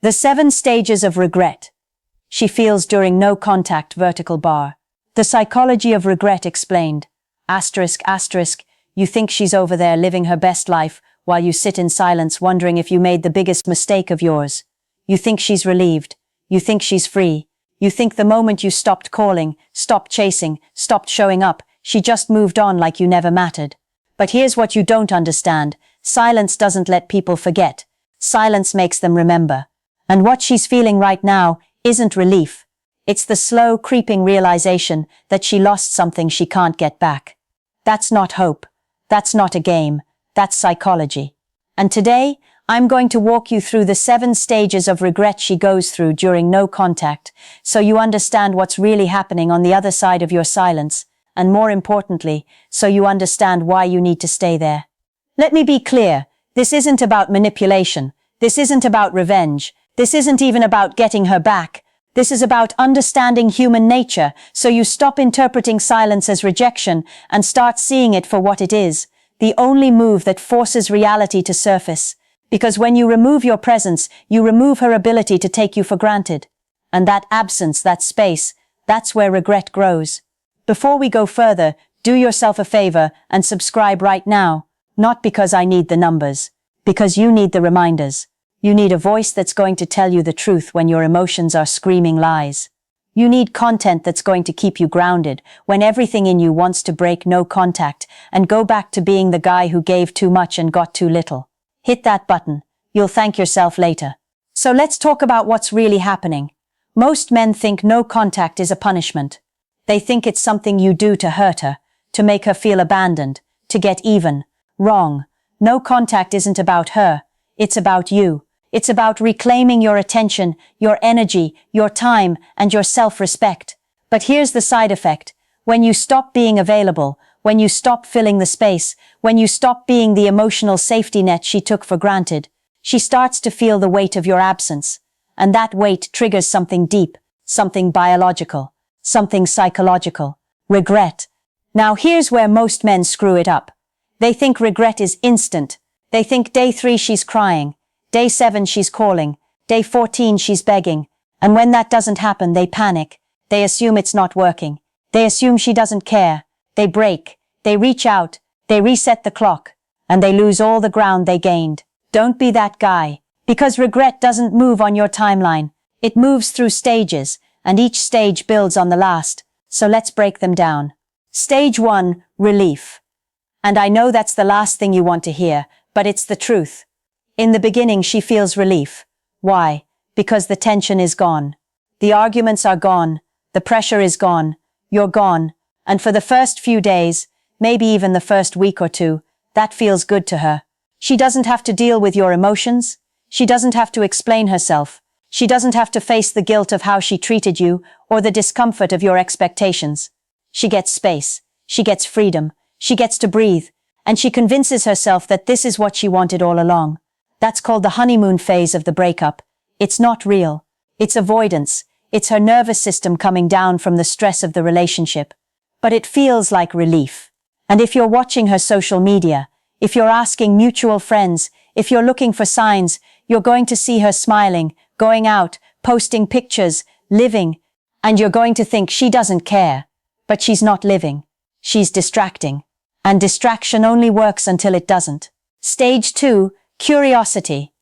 The 7 stages of regret. She feels during no contact vertical bar. The psychology of regret explained. Asterisk, asterisk, you think she's over there living her best life while you sit in silence wondering if you made the biggest mistake of yours. You think she's relieved. You think she's free. You think the moment you stopped calling, stopped chasing, stopped showing up, she just moved on like you never mattered. But here's what you don't understand. Silence doesn't let people forget. Silence makes them remember. And what she's feeling right now isn't relief. It's the slow, creeping realization that she lost something she can't get back. That's not hope. That's not a game. That's psychology. And today, I'm going to walk you through the 7 stages of regret she goes through during no contact, so you understand what's really happening on the other side of your silence, and more importantly, so you understand why you need to stay there. Let me be clear, this isn't about manipulation. This isn't about revenge. This isn't even about getting her back. This is about understanding human nature, so you stop interpreting silence as rejection and start seeing it for what it is, the only move that forces reality to surface. Because when you remove your presence, you remove her ability to take you for granted. And that absence, that space, that's where regret grows. Before we go further, do yourself a favor and subscribe right now. Not because I need the numbers, because you need the reminders. You need a voice that's going to tell you the truth when your emotions are screaming lies. You need content that's going to keep you grounded when everything in you wants to break no contact and go back to being the guy who gave too much and got too little. Hit that button. You'll thank yourself later. So let's talk about what's really happening. Most men think no contact is a punishment. They think it's something you do to hurt her, to make her feel abandoned, to get even. Wrong. No contact isn't about her. It's about you. It's about reclaiming your attention, your energy, your time, and your self-respect. But here's the side effect. When you stop being available, when you stop filling the space, when you stop being the emotional safety net she took for granted, she starts to feel the weight of your absence. And that weight triggers something deep, something biological, something psychological. Regret. Now here's where most men screw it up. They think regret is instant. They think day 3 she's crying. Day 7 she's calling, day 14 she's begging, and when that doesn't happen they panic, they assume it's not working, they assume she doesn't care, they break, they reach out, they reset the clock, and they lose all the ground they gained. Don't be that guy, because regret doesn't move on your timeline, it moves through stages, and each stage builds on the last, so let's break them down. Stage 1, relief. And I know that's the last thing you want to hear, but it's the truth. In the beginning, she feels relief. Why? Because the tension is gone. The arguments are gone. The pressure is gone. You're gone. And for the first few days, maybe even the first week or 2, that feels good to her. She doesn't have to deal with your emotions. She doesn't have to explain herself. She doesn't have to face the guilt of how she treated you or the discomfort of your expectations. She gets space. She gets freedom. She gets to breathe. And she convinces herself that this is what she wanted all along. That's called the honeymoon phase of the breakup. It's not real. It's avoidance. It's her nervous system coming down from the stress of the relationship. But it feels like relief. And if you're watching her social media, if you're asking mutual friends, if you're looking for signs, you're going to see her smiling, going out, posting pictures, living, and you're going to think she doesn't care. But she's not living. She's distracting. And distraction only works until it doesn't. Stage 2, curiosity.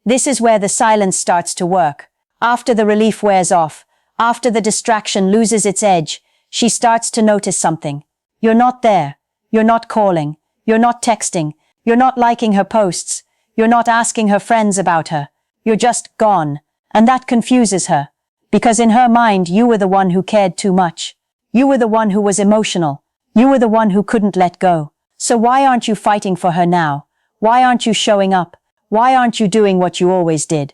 This is where the silence starts to work. After the relief wears off, after the distraction loses its edge, she starts to notice something. You're not there. You're not calling. You're not texting. You're not liking her posts. You're not asking her friends about her. You're just gone. And that confuses her. Because in her mind, you were the one who cared too much. You were the one who was emotional. You were the one who couldn't let go. So why aren't you fighting for her now? Why aren't you showing up? Why aren't you doing what you always did?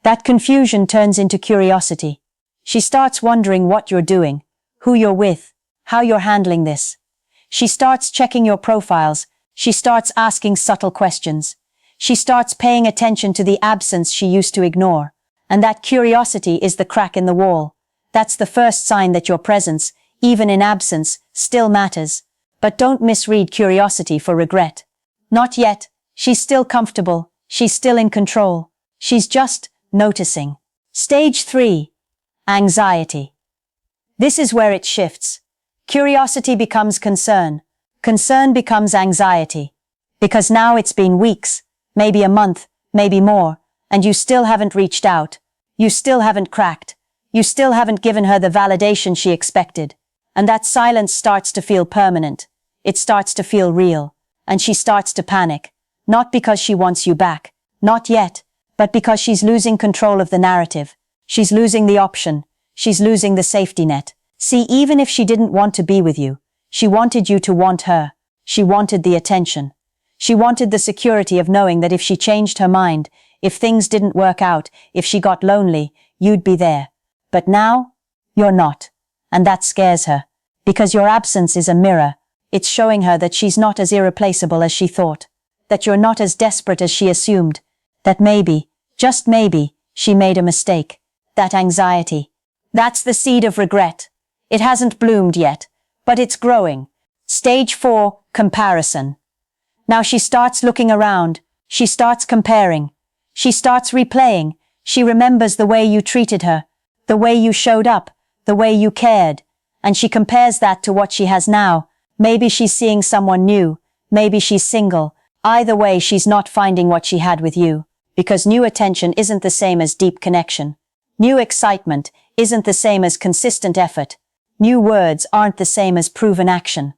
That confusion turns into curiosity. She starts wondering what you're doing, who you're with, how you're handling this. She starts checking your profiles. She starts asking subtle questions. She starts paying attention to the absence she used to ignore. And that curiosity is the crack in the wall. That's the first sign that your presence, even in absence, still matters. But don't misread curiosity for regret. Not yet. She's still comfortable. She's still in control. She's just noticing. Stage 3. Anxiety. This is where it shifts. Curiosity becomes concern. Concern becomes anxiety. Because now it's been weeks, maybe a month, maybe more, and you still haven't reached out. You still haven't cracked. You still haven't given her the validation she expected. And that silence starts to feel permanent. It starts to feel real. And she starts to panic. Not because she wants you back. Not yet. But because she's losing control of the narrative. She's losing the option. She's losing the safety net. See, even if she didn't want to be with you, she wanted you to want her. She wanted the attention. She wanted the security of knowing that if she changed her mind, if things didn't work out, if she got lonely, you'd be there. But now, you're not. And that scares her. Because your absence is a mirror. It's showing her that she's not as irreplaceable as she thought. That you're not as desperate as she assumed. That maybe, just maybe, she made a mistake. That anxiety. That's the seed of regret. It hasn't bloomed yet, but it's growing. Stage 4, comparison. Now she starts looking around. She starts comparing. She starts replaying. She remembers the way you treated her, the way you showed up, the way you cared. And she compares that to what she has now. Maybe she's seeing someone new. Maybe she's single. Either way, she's not finding what she had with you. Because new attention isn't the same as deep connection. New excitement isn't the same as consistent effort. New words aren't the same as proven action.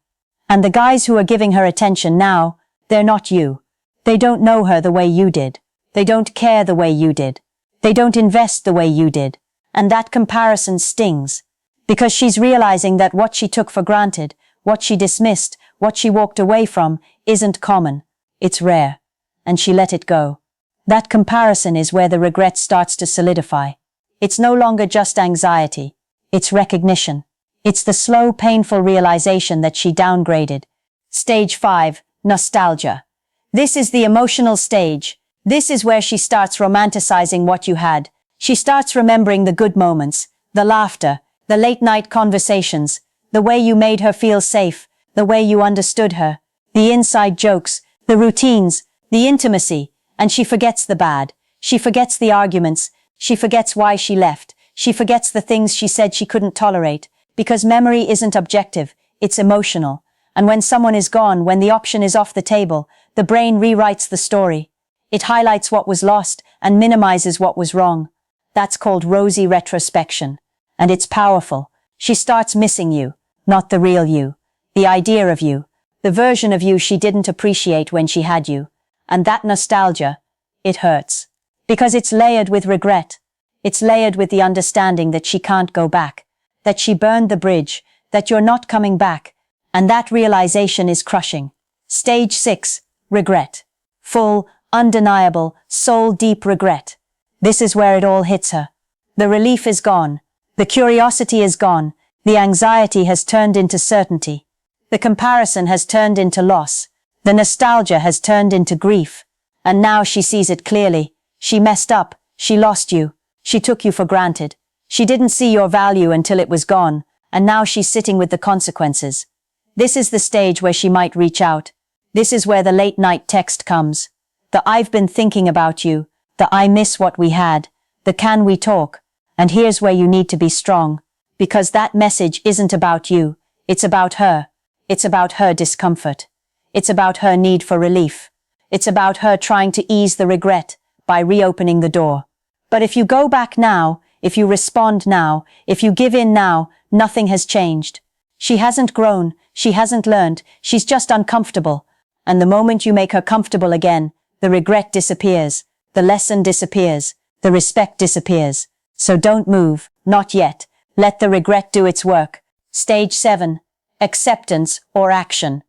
And the guys who are giving her attention now, they're not you. They don't know her the way you did. They don't care the way you did. They don't invest the way you did. And that comparison stings. Because she's realizing that what she took for granted, what she dismissed, what she walked away from, isn't common. It's rare. And she let it go. That comparison is where the regret starts to solidify. It's no longer just anxiety. It's recognition. It's the slow, painful realization that she downgraded. Stage 5, nostalgia. This is the emotional stage. This is where she starts romanticizing what you had. She starts remembering the good moments, the laughter, the late-night conversations, the way you made her feel safe, the way you understood her, the inside jokes, the routines, the intimacy, and she forgets the bad. She forgets the arguments. She forgets why she left. She forgets the things she said she couldn't tolerate. Because memory isn't objective, it's emotional. And when someone is gone, when the option is off the table, the brain rewrites the story. It highlights what was lost and minimizes what was wrong. That's called rosy retrospection. And it's powerful. She starts missing you, not the real you. The idea of you. The version of you she didn't appreciate when she had you. And that nostalgia, it hurts. Because it's layered with regret. It's layered with the understanding that she can't go back. That she burned the bridge. That you're not coming back. And that realization is crushing. Stage 6, regret. Full, undeniable, soul-deep regret. This is where it all hits her. The relief is gone. The curiosity is gone. The anxiety has turned into certainty. The comparison has turned into loss. The nostalgia has turned into grief. And now she sees it clearly. She messed up. She lost you. She took you for granted. She didn't see your value until it was gone. And now she's sitting with the consequences. This is the stage where she might reach out. This is where the late-night text comes. The "I've been thinking about you," the "I miss what we had," the "Can we talk?" And here's where you need to be strong. Because that message isn't about you. It's about her. It's about her discomfort. It's about her need for relief. It's about her trying to ease the regret by reopening the door. But if you go back now, if you respond now, if you give in now, nothing has changed. She hasn't grown. She hasn't learned. She's just uncomfortable. And the moment you make her comfortable again, the regret disappears. The lesson disappears. The respect disappears. So don't move. Not yet. Let the regret do its work. Stage 7. Acceptance or action.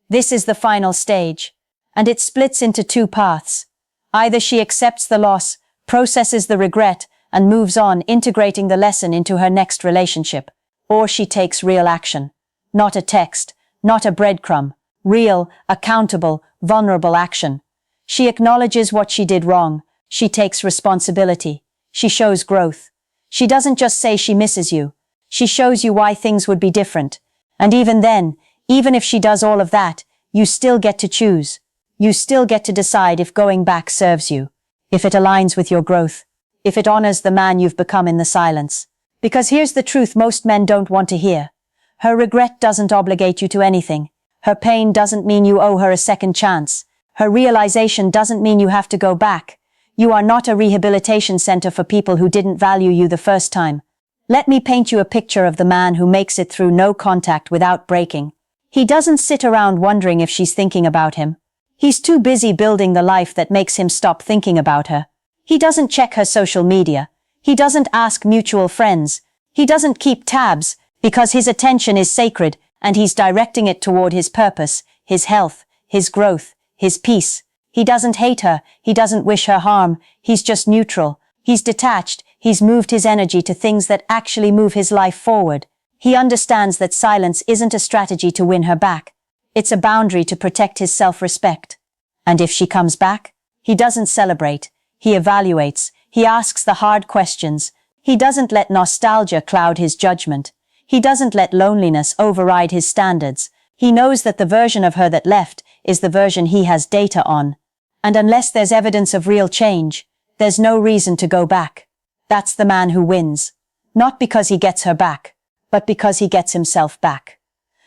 This is the final stage. And it splits into two paths. Either she accepts the loss, processes the regret, and moves on, integrating the lesson into her next relationship. Or she takes real action. Not a text, not a breadcrumb. Real, accountable, vulnerable action. She acknowledges what she did wrong. She takes responsibility. She shows growth. She doesn't just say she misses you. She shows you why things would be different. And even then, even if she does all of that, you still get to choose. You still get to decide if going back serves you. If it aligns with your growth. if it honors the man you've become in the silence. Because here's the truth most men don't want to hear. Her regret doesn't obligate you to anything. Her pain doesn't mean you owe her a second chance. Her realization doesn't mean you have to go back. You are not a rehabilitation center for people who didn't value you the first time. Let me paint you a picture of the man who makes it through no contact without breaking. He doesn't sit around wondering if she's thinking about him. He's too busy building the life that makes him stop thinking about her. He doesn't check her social media. He doesn't ask mutual friends. He doesn't keep tabs, because his attention is sacred and he's directing it toward his purpose, his health, his growth, his peace. He doesn't hate her. He doesn't wish her harm. He's just neutral. He's detached. He's moved his energy to things that actually move his life forward. He understands that silence isn't a strategy to win her back. It's a boundary to protect his self-respect. And if she comes back, he doesn't celebrate. He evaluates. He asks the hard questions. He doesn't let nostalgia cloud his judgment. He doesn't let loneliness override his standards. He knows that the version of her that left is the version he has data on. And unless there's evidence of real change, there's no reason to go back. That's the man who wins. Not because he gets her back, but because he gets himself back.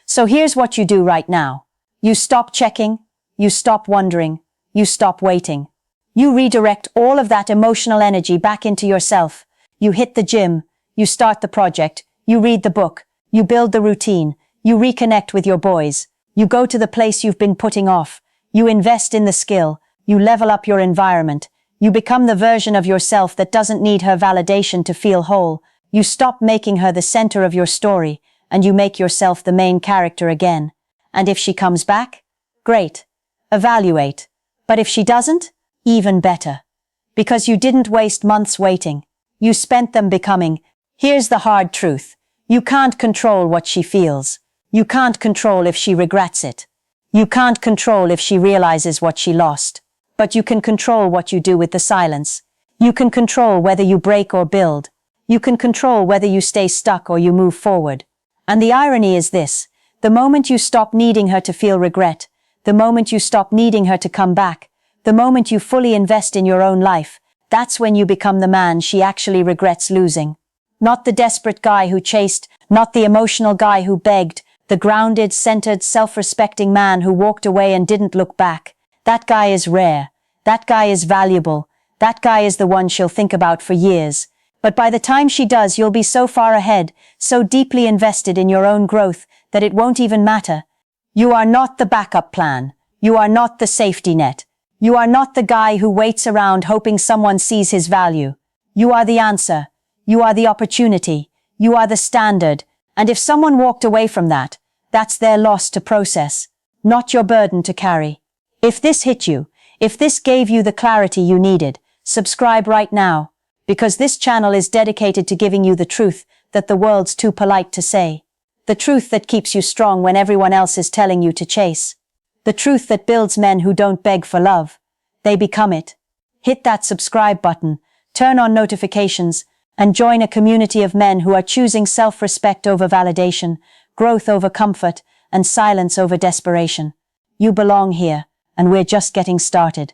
So here's what you do right now. You stop checking. You stop wondering. You stop waiting. You redirect all of that emotional energy back into yourself. You hit the gym. You start the project. You read the book. You build the routine. You reconnect with your boys. You go to the place you've been putting off. You invest in the skill. You level up your environment. You become the version of yourself that doesn't need her validation to feel whole. You stop making her the center of your story, and you make yourself the main character again. And if she comes back, great. Evaluate. But if she doesn't, even better. Because you didn't waste months waiting. You spent them becoming. Here's the hard truth. You can't control what she feels. You can't control if she regrets it. You can't control if she realizes what she lost. But you can control what you do with the silence. You can control whether you break or build. You can control whether you stay stuck or you move forward. And the irony is this. The moment you stop needing her to feel regret, the moment you stop needing her to come back, the moment you fully invest in your own life, that's when you become the man she actually regrets losing. Not the desperate guy who chased, not the emotional guy who begged, the grounded, centered, self-respecting man who walked away and didn't look back. That guy is rare. That guy is valuable. That guy is the one she'll think about for years. But by the time she does, you'll be so far ahead, so deeply invested in your own growth, that it won't even matter. You are not the backup plan. You are not the safety net. You are not the guy who waits around hoping someone sees his value. You are the answer. You are the opportunity. You are the standard. And if someone walked away from that, that's their loss to process, not your burden to carry. If this hit you, if this gave you the clarity you needed, subscribe right now, because this channel is dedicated to giving you the truth that the world's too polite to say. The truth that keeps you strong when everyone else is telling you to chase. The truth that builds men who don't beg for love. They become it. Hit that subscribe button, turn on notifications, and join a community of men who are choosing self-respect over validation, growth over comfort, and silence over desperation. You belong here, and we're just getting started.